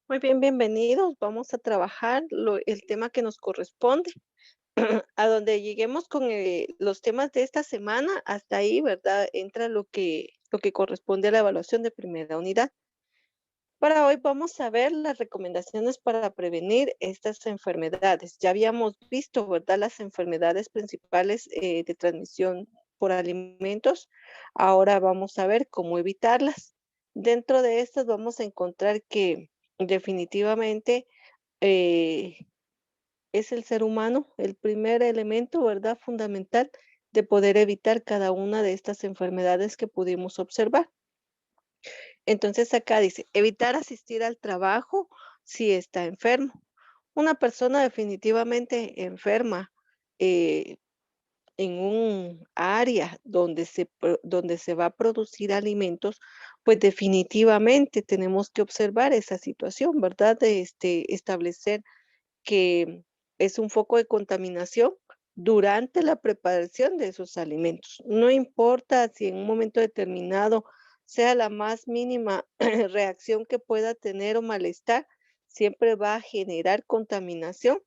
Muy bien, bienvenidos. Vamos a trabajar el tema que nos corresponde. A donde lleguemos con los temas de esta semana, hasta ahí, ¿verdad? Entra lo que corresponde a la evaluación de primera unidad. Para hoy vamos a ver las recomendaciones para prevenir estas enfermedades. Ya habíamos visto, ¿verdad? Las enfermedades principales de transmisión por alimentos. Ahora vamos a ver cómo evitarlas. Dentro de estas vamos a encontrar que definitivamente eh, es el ser humano el primer elemento, ¿verdad? Fundamental de poder evitar cada una de estas enfermedades que pudimos observar. Entonces acá dice, evitar asistir al trabajo si está enfermo. Una persona definitivamente enferma eh, en un área donde se va a producir alimentos, pues definitivamente tenemos que observar esa situación, ¿verdad? De establecer que es un foco de contaminación durante la preparación de esos alimentos. No importa si en un momento determinado sea la más mínima reacción que pueda tener o malestar, siempre va a generar contaminación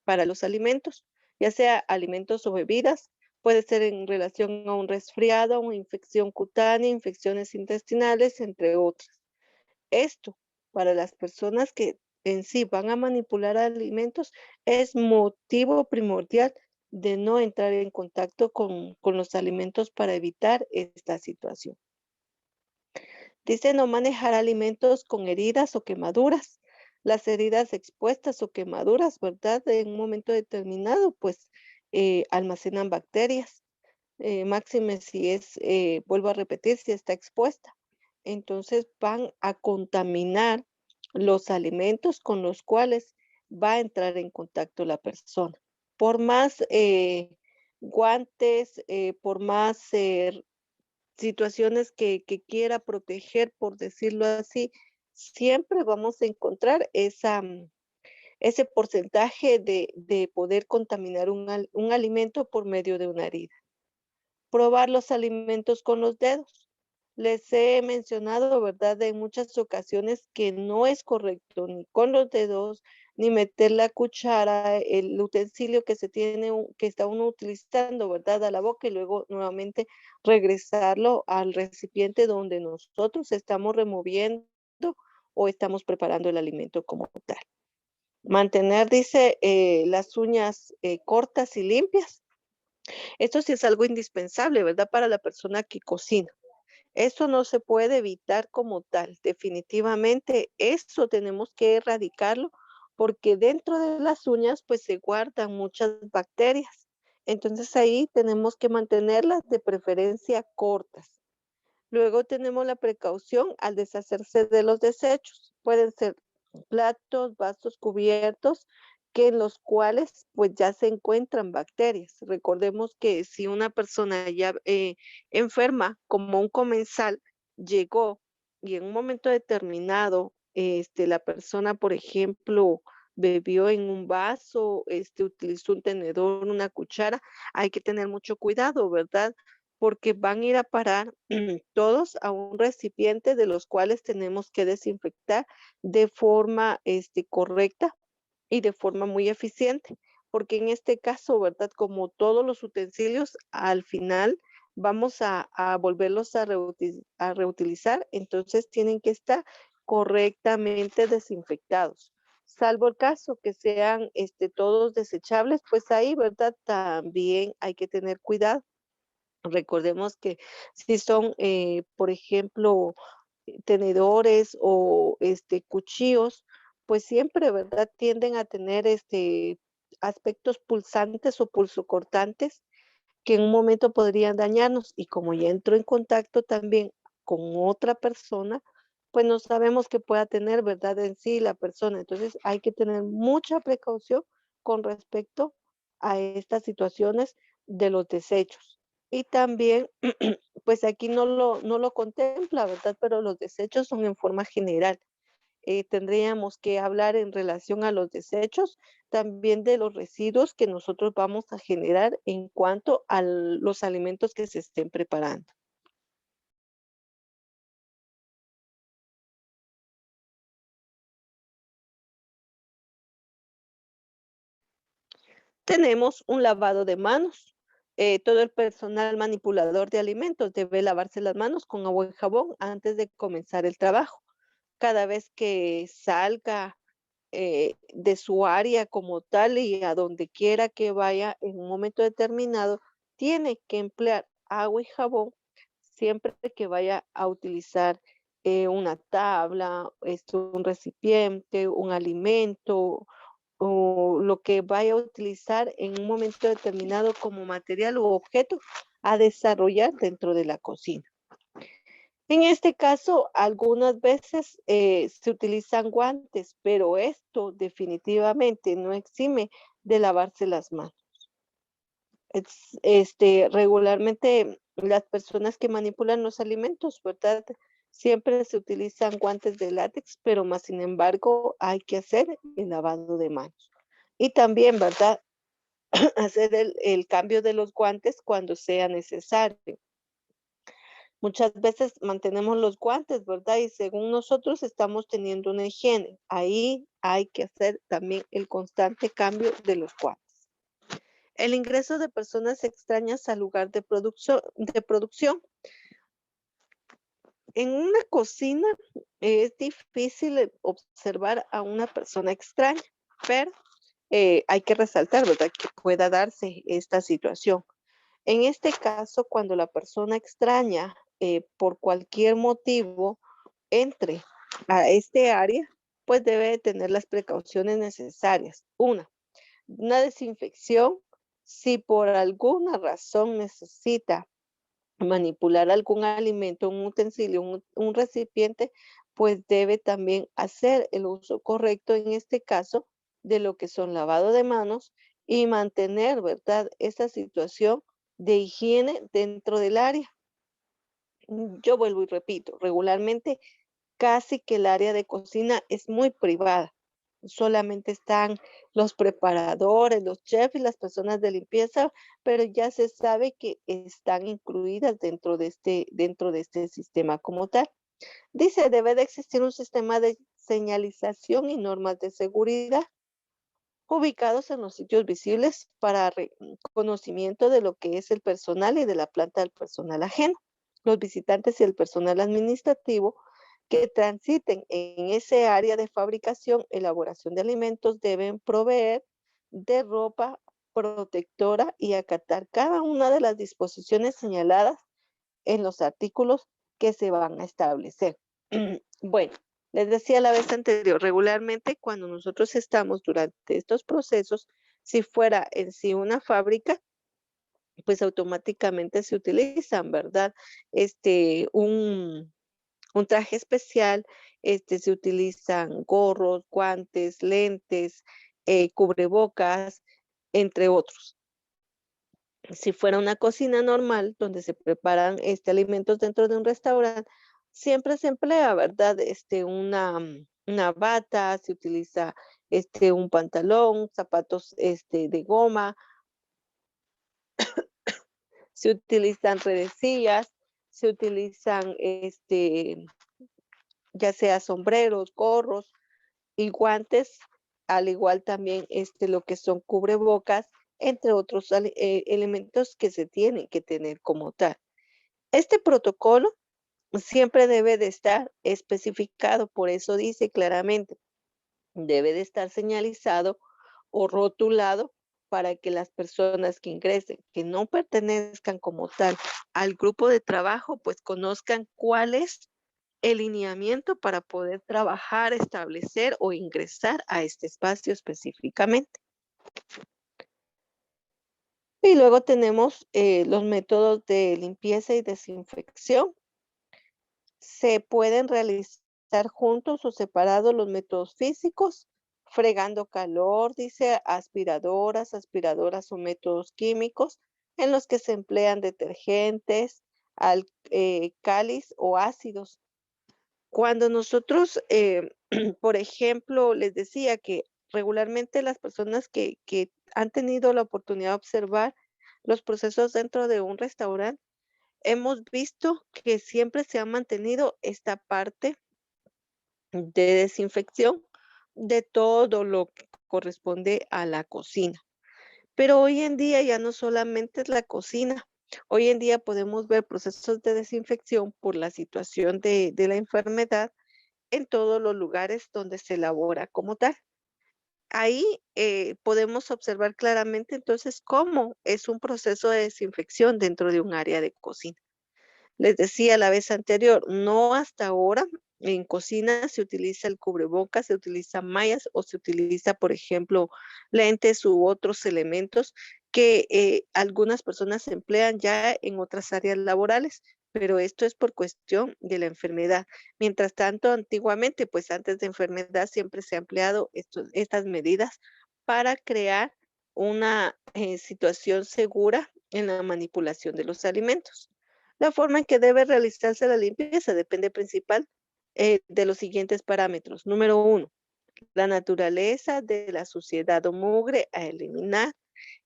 para los alimentos, ya sea alimentos o bebidas, puede ser en relación a un resfriado, una infección cutánea, infecciones intestinales, entre otras. Esto, para las personas que en sí van a manipular alimentos, es motivo primordial de no entrar en contacto con los alimentos para evitar esta situación. Dice no manejar alimentos con heridas o quemaduras. Las heridas expuestas o quemaduras, ¿verdad? En un momento determinado, pues almacenan bacterias, máxime si es, vuelvo a repetir, si está expuesta. Entonces van a contaminar los alimentos con los cuales va a entrar en contacto la persona. Por más guantes, por más situaciones que quiera proteger, por decirlo así, siempre vamos a encontrar ese porcentaje de poder contaminar un alimento por medio de una herida. Probar los alimentos con los dedos. Les he mencionado, ¿verdad?, en muchas ocasiones que no es correcto ni con los dedos, ni meter la cuchara, el utensilio que se tiene, que está uno utilizando, ¿verdad?, a la boca y luego nuevamente regresarlo al recipiente donde nosotros estamos removiendo o estamos preparando el alimento como tal. Mantener, dice, las uñas cortas y limpias. Esto sí es algo indispensable, ¿verdad? Para la persona que cocina. Eso no se puede evitar como tal. Definitivamente, eso tenemos que erradicarlo porque dentro de las uñas pues se guardan muchas bacterias. Entonces ahí tenemos que mantenerlas de preferencia cortas. Luego tenemos la precaución al deshacerse de los desechos. Pueden ser platos, vasos, cubiertos, que en los cuales pues ya se encuentran bacterias. Recordemos que si una persona ya enferma, como un comensal, llegó y en un momento determinado, la persona, por ejemplo, bebió en un vaso, utilizó un tenedor, una cuchara, hay que tener mucho cuidado, ¿verdad? Porque van a ir a parar todos a un recipiente de los cuales tenemos que desinfectar de forma, correcta y de forma muy eficiente, porque en este caso, ¿verdad? Como todos los utensilios, al final vamos a volverlos a reutilizar, entonces tienen que estar correctamente desinfectados. Salvo el caso que sean, todos desechables, pues ahí, ¿verdad? También hay que tener cuidado. Recordemos que si son, por ejemplo, tenedores o cuchillos, pues siempre, ¿verdad? Tienden a tener aspectos pulsantes o pulsocortantes que en un momento podrían dañarnos y como ya entró en contacto también con otra persona, pues no sabemos qué pueda tener, ¿verdad? En sí la persona. Entonces hay que tener mucha precaución con respecto a estas situaciones de los desechos. Y también, pues aquí no lo contempla, ¿verdad? Pero los desechos son en forma general. Tendríamos que hablar en relación a los desechos, también de los residuos que nosotros vamos a generar en cuanto a los alimentos que se estén preparando. Tenemos un lavado de manos. Todo el personal manipulador de alimentos debe lavarse las manos con agua y jabón antes de comenzar el trabajo. Cada vez que salga de su área como tal y a donde quiera que vaya en un momento determinado, tiene que emplear agua y jabón siempre que vaya a utilizar una tabla, un recipiente, un alimento o lo que vaya a utilizar en un momento determinado como material o objeto a desarrollar dentro de la cocina. En este caso, algunas veces se utilizan guantes, pero esto definitivamente no exime de lavarse las manos. Regularmente las personas que manipulan los alimentos, ¿verdad? Siempre se utilizan guantes de látex, pero más sin embargo hay que hacer el lavado de manos. Y también, ¿verdad? Hacer el cambio de los guantes cuando sea necesario. Muchas veces mantenemos los guantes, ¿verdad? Y según nosotros estamos teniendo una higiene. Ahí hay que hacer también el constante cambio de los guantes. El ingreso de personas extrañas al lugar de producción. En una cocina es difícil observar a una persona extraña, pero hay que resaltar, ¿verdad? Que pueda darse esta situación. En este caso, cuando la persona extraña, por cualquier motivo, entre a este área, pues debe de tener las precauciones necesarias. Una desinfección. Si por alguna razón necesita manipular algún alimento, un utensilio, un recipiente, pues debe también hacer el uso correcto en este caso de lo que son lavado de manos y mantener, ¿verdad?, esa situación de higiene dentro del área. Yo vuelvo y repito, regularmente casi que el área de cocina es muy privada. Solamente están los preparadores, los chefs y las personas de limpieza, pero ya se sabe que están incluidas dentro de este sistema como tal. Dice, debe de existir un sistema de señalización y normas de seguridad ubicados en los sitios visibles para conocimiento de lo que es el personal y de la planta del personal ajeno. Los visitantes y el personal administrativo que transiten en ese área de fabricación, elaboración de alimentos, deben proveer de ropa protectora y acatar cada una de las disposiciones señaladas en los artículos que se van a establecer. Bueno, les decía la vez anterior, regularmente cuando nosotros estamos durante estos procesos, si fuera en sí una fábrica, pues automáticamente se utilizan, ¿verdad? Un traje especial, se utilizan gorros, guantes, lentes, cubrebocas, entre otros. Si fuera una cocina normal donde se preparan alimentos dentro de un restaurante, siempre se emplea, ¿verdad? Una bata, se utiliza un pantalón, zapatos de goma, se utilizan redecillas, se utilizan ya sea sombreros, gorros y guantes, al igual también lo que son cubrebocas, entre otros elementos que se tienen que tener como tal. Este protocolo siempre debe de estar especificado, por eso dice claramente, debe de estar señalizado o rotulado para que las personas que ingresen, que no pertenezcan como tal al grupo de trabajo, pues conozcan cuál es el lineamiento para poder trabajar, establecer o ingresar a este espacio específicamente. Y luego tenemos los métodos de limpieza y desinfección. Se pueden realizar juntos o separados los métodos físicos, fregando calor, dice, aspiradoras o métodos químicos en los que se emplean detergentes, cáliz o ácidos. Cuando nosotros, por ejemplo, les decía que regularmente las personas que han tenido la oportunidad de observar los procesos dentro de un restaurante, hemos visto que siempre se ha mantenido esta parte de desinfección de todo lo que corresponde a la cocina. Pero hoy en día ya no solamente es la cocina. Hoy en día podemos ver procesos de desinfección por la situación de la enfermedad en todos los lugares donde se elabora como tal. Ahí podemos observar claramente entonces cómo es un proceso de desinfección dentro de un área de cocina. Les decía la vez anterior, no hasta ahora en cocina se utiliza el cubrebocas, se utiliza mallas o se utiliza, por ejemplo, lentes u otros elementos que algunas personas emplean ya en otras áreas laborales, pero esto es por cuestión de la enfermedad. Mientras tanto, antiguamente, pues antes de enfermedad siempre se ha empleado estas medidas para crear una situación segura en la manipulación de los alimentos. La forma en que debe realizarse la limpieza depende principal de los siguientes parámetros. Número uno, la naturaleza de la suciedad o mugre a eliminar,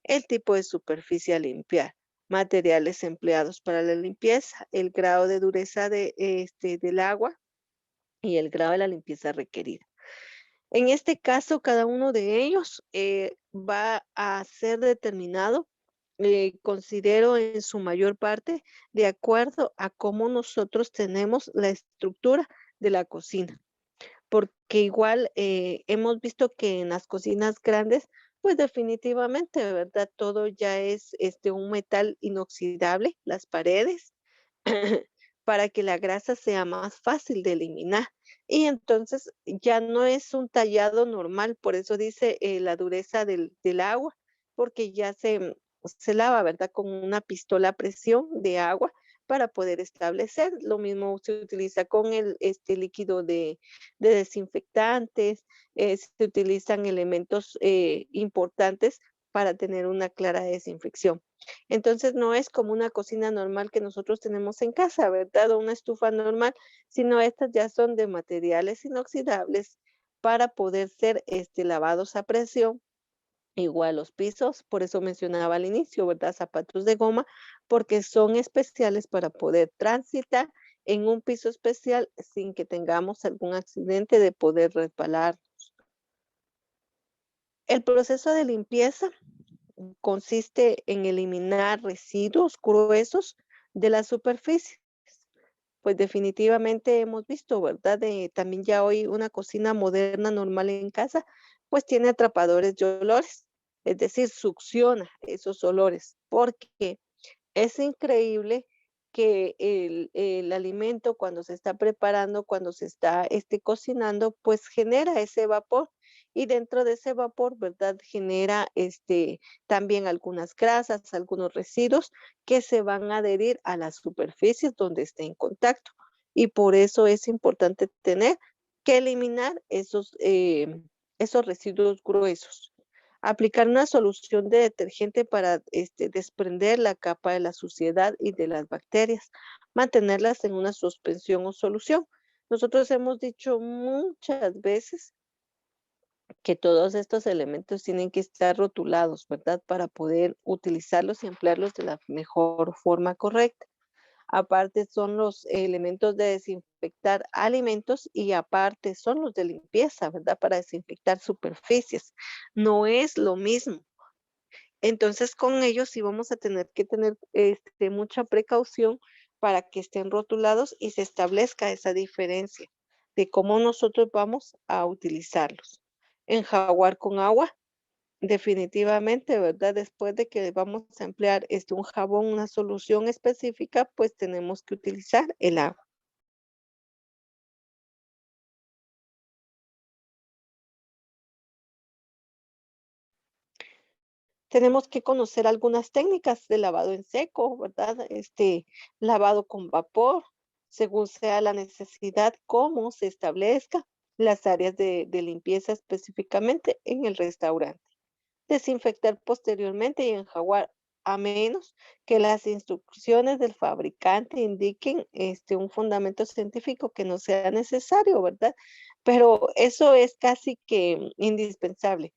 el tipo de superficie a limpiar, materiales empleados para la limpieza, el grado de dureza del agua y el grado de la limpieza requerida. En este caso, cada uno de ellos va a ser determinado, considero en su mayor parte, de acuerdo a cómo nosotros tenemos la estructura de la cocina. Porque igual hemos visto que en las cocinas grandes, pues definitivamente, ¿verdad? Todo ya es un metal inoxidable, las paredes, para que la grasa sea más fácil de eliminar. Y entonces ya no es un tallado normal, por eso dice la dureza del agua, porque ya se lava, ¿verdad? Con una pistola a presión de agua para poder establecer. Lo mismo se utiliza con este líquido de desinfectantes, se utilizan elementos importantes para tener una clara desinfección. Entonces no es como una cocina normal que nosotros tenemos en casa, ¿verdad? O una estufa normal, sino estas ya son de materiales inoxidables para poder ser lavados a presión. Igual los pisos, por eso mencionaba al inicio, ¿verdad? Zapatos de goma, porque son especiales para poder transitar en un piso especial sin que tengamos algún accidente de poder resbalar. El proceso de limpieza consiste en eliminar residuos gruesos de la superficie. Pues definitivamente hemos visto, ¿verdad? También ya hoy una cocina moderna normal en casa, pues tiene atrapadores de olores, es decir, succiona esos olores, porque es increíble que el alimento cuando se está preparando, cuando se está cocinando, pues genera ese vapor y dentro de ese vapor, ¿verdad? Genera también algunas grasas, algunos residuos que se van a adherir a las superficies donde esté en contacto. Y por eso es importante tener que eliminar esos residuos gruesos. Aplicar una solución de detergente para desprender la capa de la suciedad y de las bacterias. Mantenerlas en una suspensión o solución. Nosotros hemos dicho muchas veces que todos estos elementos tienen que estar rotulados, ¿verdad? Para poder utilizarlos y emplearlos de la mejor forma correcta. Aparte son los elementos de desinfectar alimentos y aparte son los de limpieza, ¿verdad? Para desinfectar superficies. No es lo mismo. Entonces, con ellos sí vamos a tener que tener mucha precaución para que estén rotulados y se establezca esa diferencia de cómo nosotros vamos a utilizarlos. Enjaguar con agua, definitivamente, ¿verdad? Después de que vamos a emplear un jabón, una solución específica, pues tenemos que utilizar el agua. Tenemos que conocer algunas técnicas de lavado en seco, ¿verdad? Lavado con vapor, según sea la necesidad, cómo se establezca las áreas de limpieza específicamente en el restaurante. Desinfectar posteriormente y enjaguar, a menos que las instrucciones del fabricante indiquen un fundamento científico que no sea necesario, ¿verdad? Pero eso es casi que indispensable.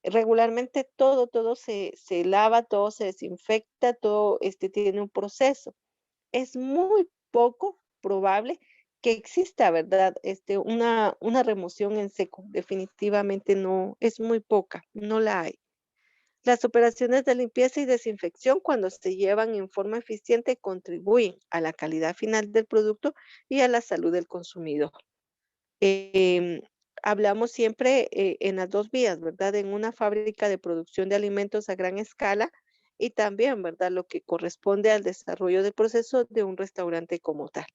Regularmente todo se lava, todo se desinfecta, todo tiene un proceso. Es muy poco probable que exista, ¿verdad? Una remoción en seco. Definitivamente no, es muy poca, no la hay. Las operaciones de limpieza y desinfección, cuando se llevan en forma eficiente, contribuyen a la calidad final del producto y a la salud del consumidor. Em, Hablamos siempre en las dos vías, ¿verdad? En una fábrica de producción de alimentos a gran escala y también, ¿verdad? Lo que corresponde al desarrollo del proceso de un restaurante como tal.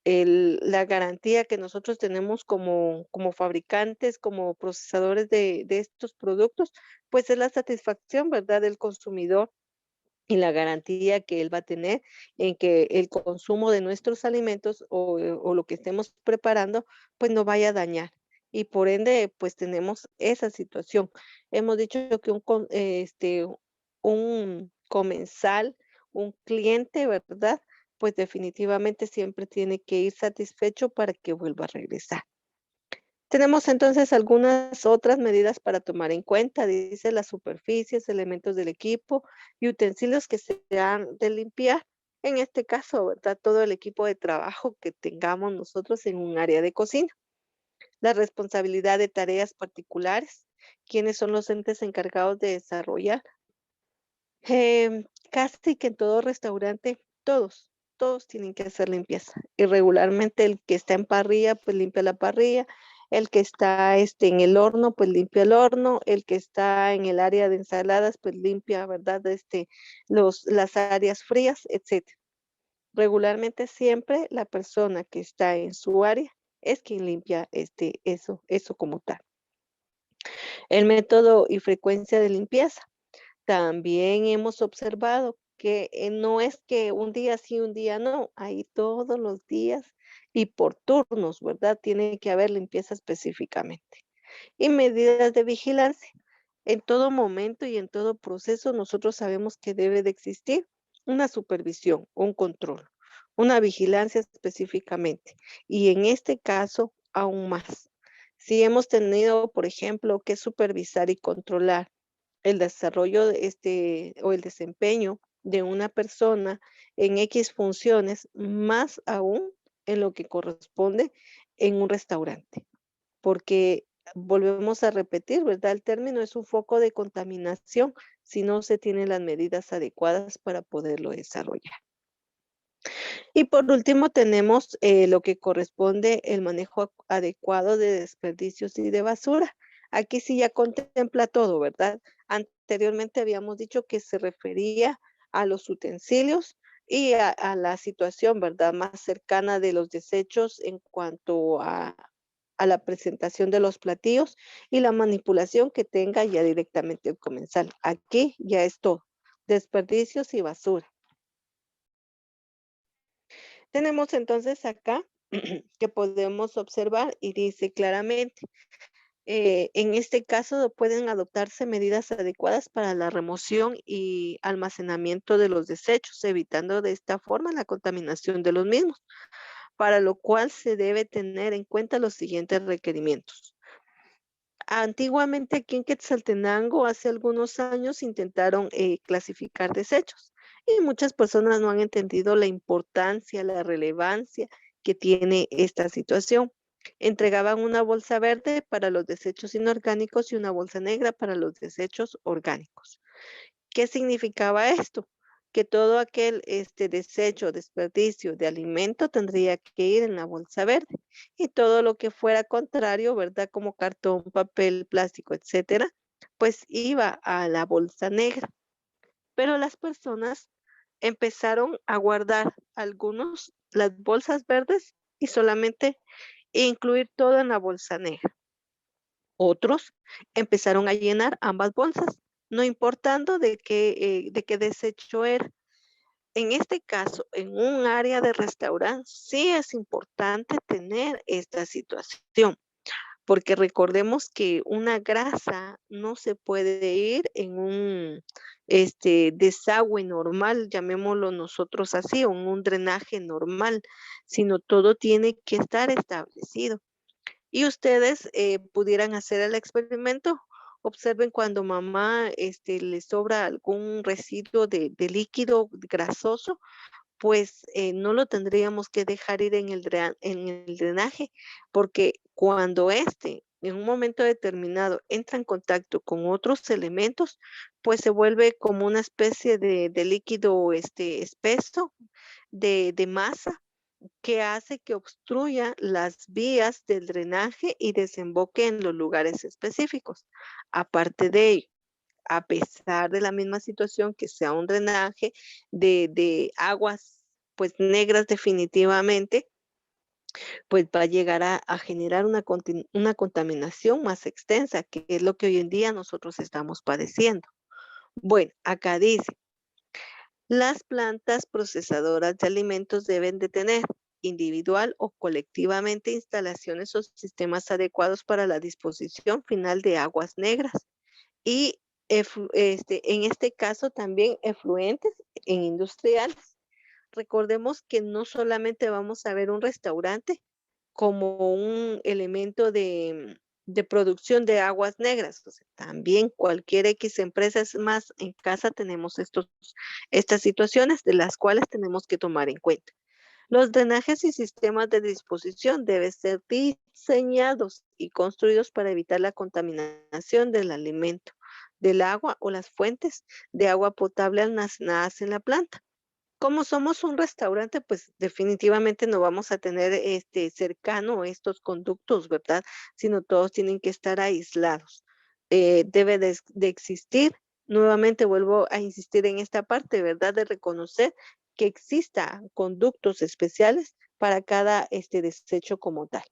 La garantía que nosotros tenemos como fabricantes, como procesadores de estos productos, pues es la satisfacción, ¿verdad? Del consumidor y la garantía que él va a tener en que el consumo de nuestros alimentos o lo que estemos preparando, pues no vaya a dañar. Y por ende, pues tenemos esa situación. Hemos dicho que un comensal, un cliente, ¿verdad? Pues definitivamente siempre tiene que ir satisfecho para que vuelva a regresar. Tenemos entonces algunas otras medidas para tomar en cuenta, dice las superficies, elementos del equipo y utensilios que se han de limpiar. En este caso, ¿verdad? Todo el equipo de trabajo que tengamos nosotros en un área de cocina. La responsabilidad de tareas particulares, quiénes son los entes encargados de desarrollar. Casi que en todo restaurante, todos tienen que hacer limpieza. Y regularmente el que está en parrilla, pues limpia la parrilla, el que está en el horno, pues limpia el horno, el que está en el área de ensaladas, pues limpia, ¿verdad? Las áreas frías, etcétera. Regularmente siempre la persona que está en su área es quien limpia eso como tal. El método y frecuencia de limpieza. También hemos observado que no es que un día sí, un día no, ahí todos los días y por turnos, ¿verdad? Tiene que haber limpieza específicamente. Y medidas de vigilancia. En todo momento y en todo proceso nosotros sabemos que debe de existir una supervisión, un control, una vigilancia específicamente. Y en este caso, aún más. Si hemos tenido, por ejemplo, que supervisar y controlar el desarrollo o el desempeño de una persona en X funciones, más aún en lo que corresponde en un restaurante, porque volvemos a repetir, ¿verdad? El término es un foco de contaminación si no se tienen las medidas adecuadas para poderlo desarrollar. Y por último, tenemos lo que corresponde el manejo adecuado de desperdicios y de basura. Aquí sí ya contempla todo, ¿verdad? Anteriormente habíamos dicho que se refería a los utensilios y a la situación, ¿verdad? Más cercana de los desechos en cuanto a la presentación de los platillos y la manipulación que tenga ya directamente el comensal. Aquí ya es todo, desperdicios y basura. Tenemos entonces acá que podemos observar y dice claramente, en este caso pueden adoptarse medidas adecuadas para la remoción y almacenamiento de los desechos, evitando de esta forma la contaminación de los mismos, para lo cual se debe tener en cuenta los siguientes requerimientos. Antiguamente aquí en Quetzaltenango, hace algunos años, intentaron clasificar desechos y muchas personas no han entendido la importancia, la relevancia que tiene esta situación. Entregaban una bolsa verde para los desechos inorgánicos y una bolsa negra para los desechos orgánicos. ¿Qué significaba esto? Que todo aquel desecho, desperdicio de alimento tendría que ir en la bolsa verde y todo lo que fuera contrario, ¿verdad? Como cartón, papel, plástico, etcétera, pues iba a la bolsa negra. Pero las personas empezaron a guardar algunos las bolsas verdes y solamente incluir todo en la bolsa negra. Otros empezaron a llenar ambas bolsas, no importando de qué desecho era. En este caso, en un área de restaurante, sí es importante tener esta situación, porque recordemos que una grasa no se puede ir en un desagüe normal, llamémoslo nosotros así, o en un drenaje normal, sino todo tiene que estar establecido. Y ustedes pudieran hacer el experimento. Observen cuando mamá le sobra algún residuo de líquido grasoso, pues no lo tendríamos que dejar ir en el drenaje, porque cuando en un momento determinado entra en contacto con otros elementos, pues se vuelve como una especie de líquido espeso, de masa, que hace que obstruya las vías del drenaje y desemboque en los lugares específicos. Aparte de ello, a pesar de la misma situación que sea un drenaje de aguas pues negras definitivamente, pues va a llegar a generar una contaminación más extensa, que es lo que hoy en día nosotros estamos padeciendo. Bueno, acá dice, las plantas procesadoras de alimentos deben de tener individual o colectivamente instalaciones o sistemas adecuados para la disposición final de aguas negras y en este caso también efluentes en industriales. Recordemos que no solamente vamos a ver un restaurante como un elemento de producción de aguas negras, o sea, también cualquier X empresa, es más, en casa tenemos estas situaciones de las cuales tenemos que tomar en cuenta. Los drenajes y sistemas de disposición deben ser diseñados y construidos para evitar la contaminación del alimento, del agua o las fuentes de agua potable almacenadas en la planta. Como somos un restaurante, pues definitivamente no vamos a tener cercano estos conductos, ¿verdad? Sino todos tienen que estar aislados. Debe de existir, nuevamente vuelvo a insistir en esta parte, ¿verdad? De reconocer que exista conductos especiales para cada desecho como tal.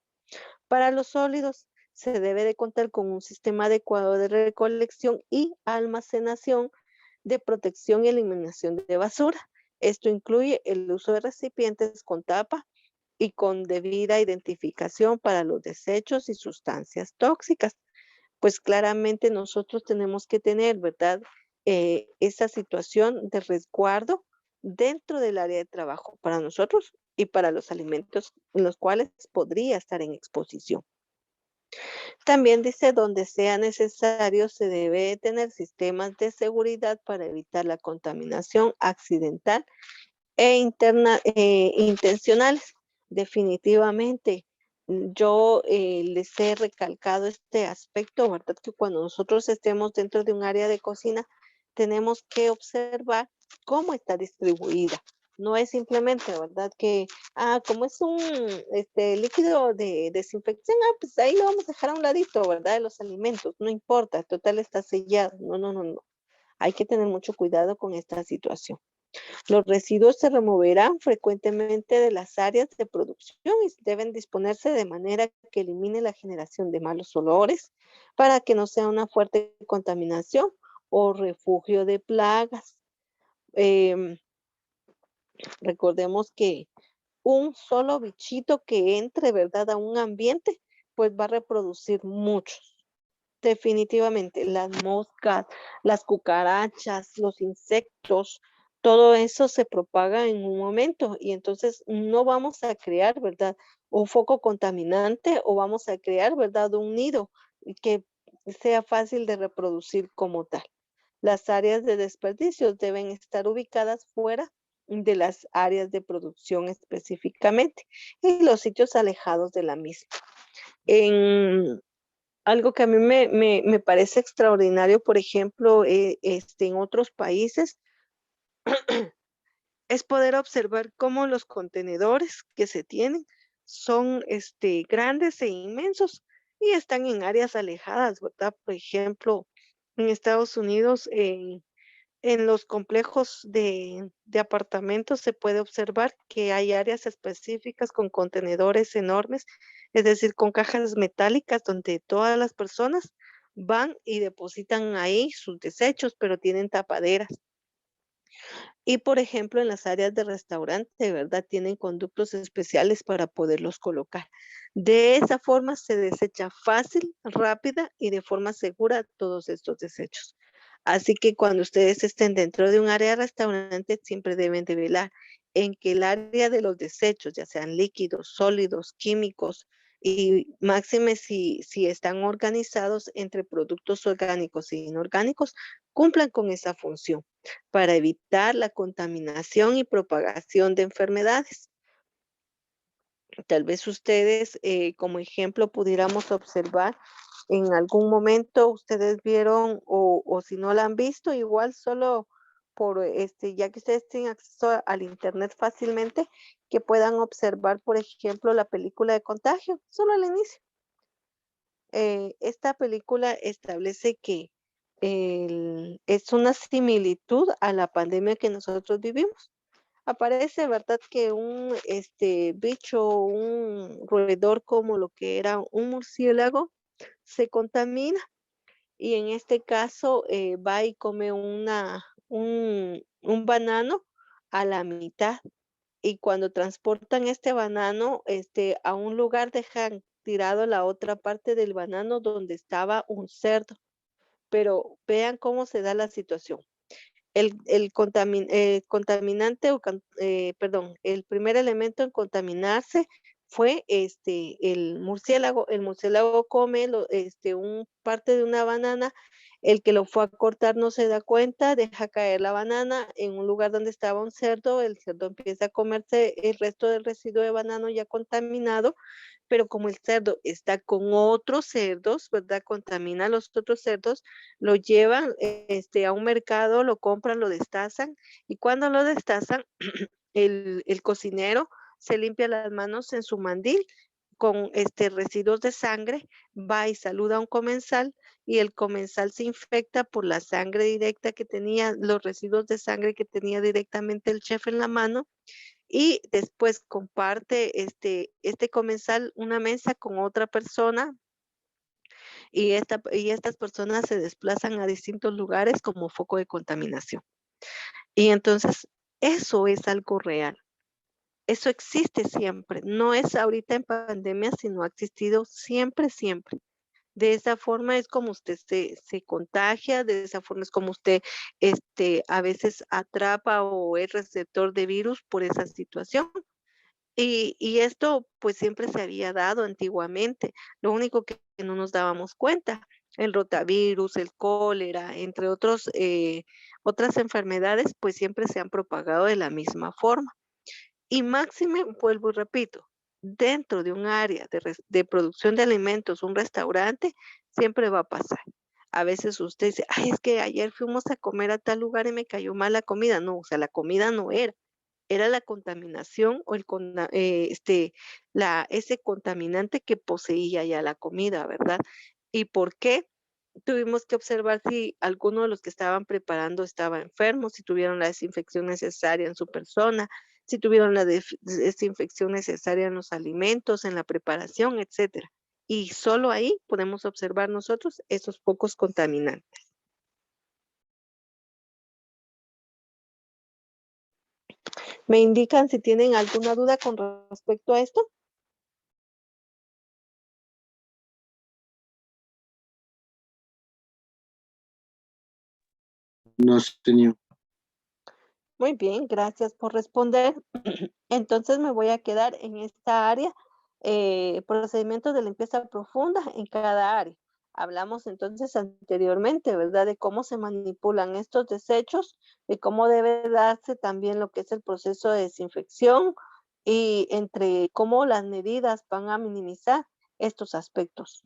Para los sólidos, se debe de contar con un sistema adecuado de recolección y almacenación, de protección y eliminación de basura. Esto incluye el uso de recipientes con tapa y con debida identificación para los desechos y sustancias tóxicas. Pues claramente nosotros tenemos que tener, ¿verdad? Esa situación de resguardo dentro del área de trabajo para nosotros y para los alimentos en los cuales podría estar en exposición. También dice, donde sea necesario, se debe tener sistemas de seguridad para evitar la contaminación accidental intencionales. Definitivamente, yo les he recalcado este aspecto, ¿verdad? Que cuando nosotros estemos dentro de un área de cocina, tenemos que observar cómo está distribuida. No es simplemente, ¿verdad? Que, como es un líquido de desinfección, pues ahí lo vamos a dejar a un ladito, ¿verdad? De los alimentos, no importa, total está sellado. No, no, no, no. Hay que tener mucho cuidado con esta situación. Los residuos se removerán frecuentemente de las áreas de producción y deben disponerse de manera que elimine la generación de malos olores para que no sea una fuerte contaminación o refugio de plagas. Em, Recordemos que un solo bichito que entre, ¿verdad?, a un ambiente, pues va a reproducir muchos. Definitivamente, las moscas, las cucarachas, los insectos, todo eso se propaga en un momento y entonces no vamos a crear, ¿verdad? Un foco contaminante o vamos a crear, ¿verdad? Un nido que sea fácil de reproducir como tal. Las áreas de desperdicio deben estar ubicadas fuera de las áreas de producción específicamente y los sitios alejados de la misma. En algo que a mí me parece extraordinario, por ejemplo, en otros países, es poder observar cómo los contenedores que se tienen son, grandes e inmensos y están en áreas alejadas, ¿verdad? Por ejemplo, en Estados Unidos, en los complejos de apartamentos se puede observar que hay áreas específicas con contenedores enormes, es decir, con cajas metálicas donde todas las personas van y depositan ahí sus desechos, pero tienen tapaderas. Y, por ejemplo, en las áreas de restaurante, ¿verdad? Tienen conductos especiales para poderlos colocar. De esa forma se desecha fácil, rápida y de forma segura todos estos desechos. Así que cuando ustedes estén dentro de un área de restaurante, siempre deben de velar en que el área de los desechos, ya sean líquidos, sólidos, químicos, y máxime si están organizados entre productos orgánicos e inorgánicos, cumplan con esa función para evitar la contaminación y propagación de enfermedades. Tal vez ustedes, como ejemplo, pudiéramos observar en algún momento ustedes vieron o si no la han visto, igual solo por ya que ustedes tienen acceso al internet fácilmente, que puedan observar, por ejemplo, la película de Contagio, solo al inicio. Esta película establece que es una similitud a la pandemia que nosotros vivimos. Aparece, ¿verdad? Que un bicho, un roedor como lo que era un murciélago, se contamina y en este caso va y come un banano a la mitad. Y cuando transportan este banano a un lugar, dejan tirado la otra parte del banano donde estaba un cerdo. Pero vean cómo se da la situación. Contaminante, perdón, el primer elemento en contaminarse fue el murciélago. El murciélago come un parte de una banana. El que lo fue a cortar no se da cuenta, deja caer la banana en un lugar donde estaba un cerdo. El cerdo empieza a comerse el resto del residuo de banano ya contaminado, pero como el cerdo está con otros cerdos, ¿verdad? Contamina a los otros cerdos, lo llevan a un mercado, lo compran, lo destazan y cuando lo destazan, el cocinero se limpia las manos en su mandil con residuos de sangre, va y saluda a un comensal y el comensal se infecta por la sangre directa que tenía, los residuos de sangre que tenía directamente el chef en la mano y después comparte este comensal una mesa con otra persona y estas personas se desplazan a distintos lugares como foco de contaminación. Y entonces eso es algo real. Eso existe siempre. No es ahorita en pandemia, sino ha existido siempre, siempre. De esa forma es como usted se contagia, de esa forma es como usted a veces atrapa o es receptor de virus por esa situación. Y esto pues siempre se había dado antiguamente, lo único que no nos dábamos cuenta, el rotavirus, el cólera, entre otras enfermedades, pues siempre se han propagado de la misma forma. Y máxime, vuelvo y repito, dentro de un área de producción de alimentos, un restaurante, siempre va a pasar. A veces usted dice, ay, es que ayer fuimos a comer a tal lugar y me cayó mal la comida. No, o sea, la comida no era la contaminación o ese contaminante que poseía ya la comida, ¿verdad? ¿Y por qué? Tuvimos que observar si alguno de los que estaban preparando estaba enfermo, si tuvieron la desinfección necesaria en su persona, si tuvieron la desinfección necesaria en los alimentos, en la preparación, etcétera. Y solo ahí podemos observar nosotros esos pocos contaminantes. ¿Me indican si tienen alguna duda con respecto a esto? No, señor. Muy bien, gracias por responder. Entonces me voy a quedar en esta área, procedimientos de limpieza profunda en cada área. Hablamos entonces anteriormente, ¿verdad? De cómo se manipulan estos desechos, de cómo debe darse también lo que es el proceso de desinfección y entre cómo las medidas van a minimizar estos aspectos.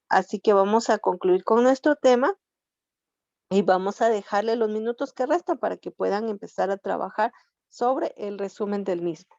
Así que vamos a concluir con nuestro tema y vamos a dejarle los minutos que restan para que puedan empezar a trabajar sobre el resumen del mismo.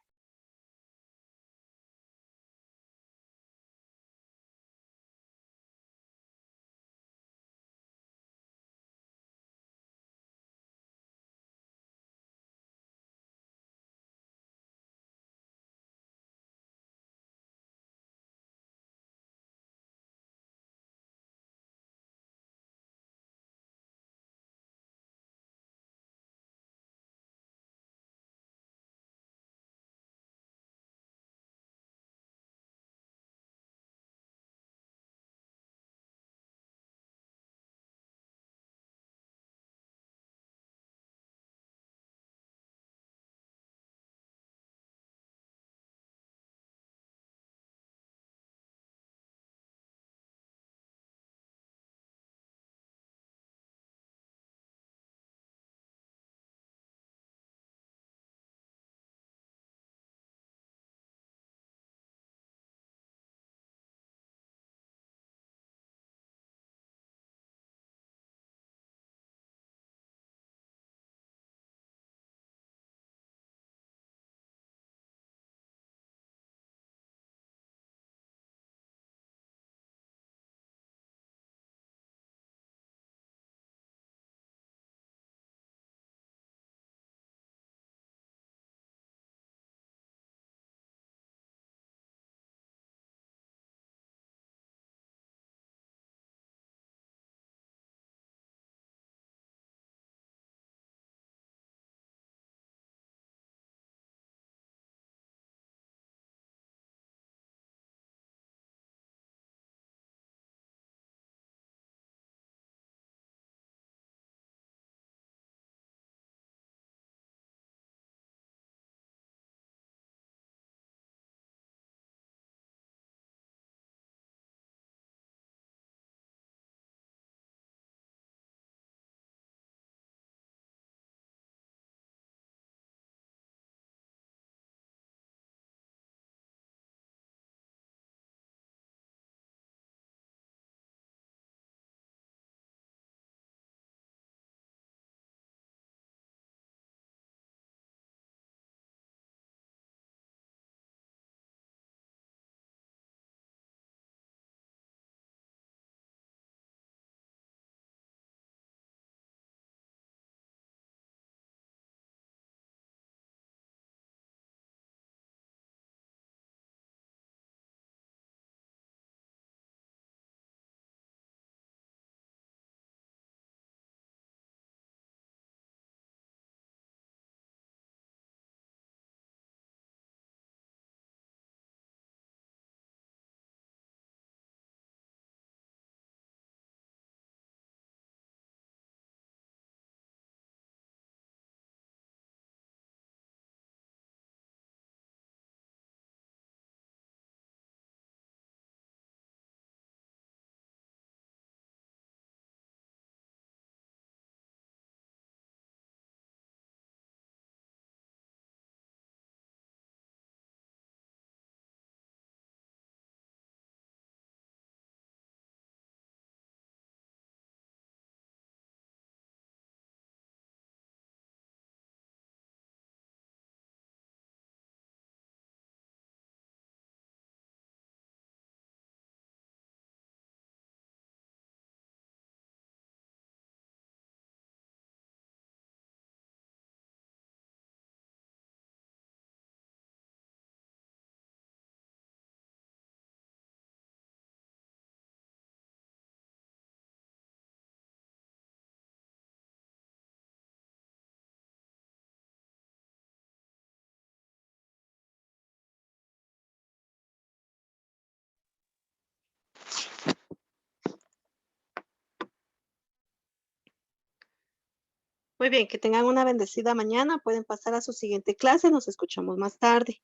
Muy bien, que tengan una bendecida mañana. Pueden pasar a su siguiente clase. Nos escuchamos más tarde.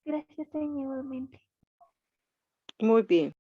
Gracias, igualmente. Muy bien.